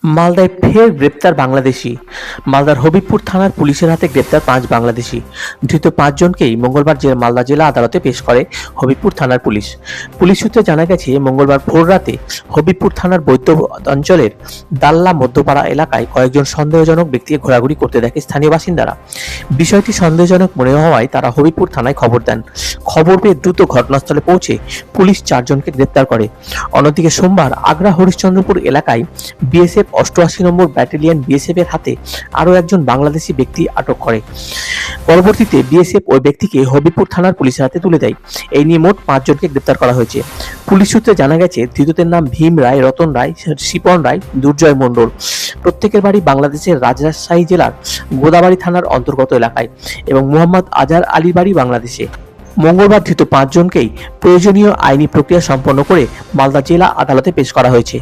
মালদায় ফের গ্রেপ্তার বাংলাদেশি। মালদার হবিবপুর থানার পুলিশের হাতে গ্রেপ্তার 5 বাংলাদেশি। ধৃত 5 জনকেই মঙ্গলবার মালদা জেলা আদালতে পেশ করে হবিবপুর থানার পুলিশ। পুলিশ সূত্রে জানা গেছে, মঙ্গলবার ভোররাতে হবিবপুর থানার বৈদ্য অঞ্চলের দাল্লা মধ্যপাড়া এলাকায় কয়েকজন সন্দেহজনক ব্যক্তিকে ঘোরাঘুরি করতে দেখে স্থানীয় বাসিন্দারা। বিষয়টি সন্দেহজনক মনে হওয়ায় তারা হবিবপুর থানায় খবর দেন। খবর পেয়ে দ্রুত ঘটনাস্থলে পৌঁছে পুলিশ 4 জনকে গ্রেপ্তার করে। অন্যদিকে সোমবার আগ্রা হরিশ্চন্দ্রপুর এলাকায় বিএসএফ 88 নম্বর ব্যাটালিয়ন বিএসএফ এর হাতে আরও একজন বাংলাদেশি ব্যক্তি আটক করে। পরবর্তীতে বিএসএফ ওই ব্যক্তিকে হবিবপুর থানার পুলিশের হাতে তুলে দেয়। এই নিয়ে মোট 5 জনকে গ্রেপ্তার করা হয়েছে। পুলিশ সূত্রে জানা গেছে, ধৃতদের নাম ভীম রায়, রতন রায়, শিপন রায়, দুর্জয় মণ্ডল। প্রত্যেকের বাড়ি বাংলাদেশের রাজশাহী জেলার গোদাবাড়ি থানার অন্তর্গত এলাকায় এবং মোহাম্মদ আজহার আলী বাড়ি বাংলাদেশে। মঙ্গলবার ধৃত 5 জনকেই প্রয়োজনীয় আইনি প্রক্রিয়া সম্পন্ন করে মালদা জেলা আদালতে পেশ করা হয়েছে।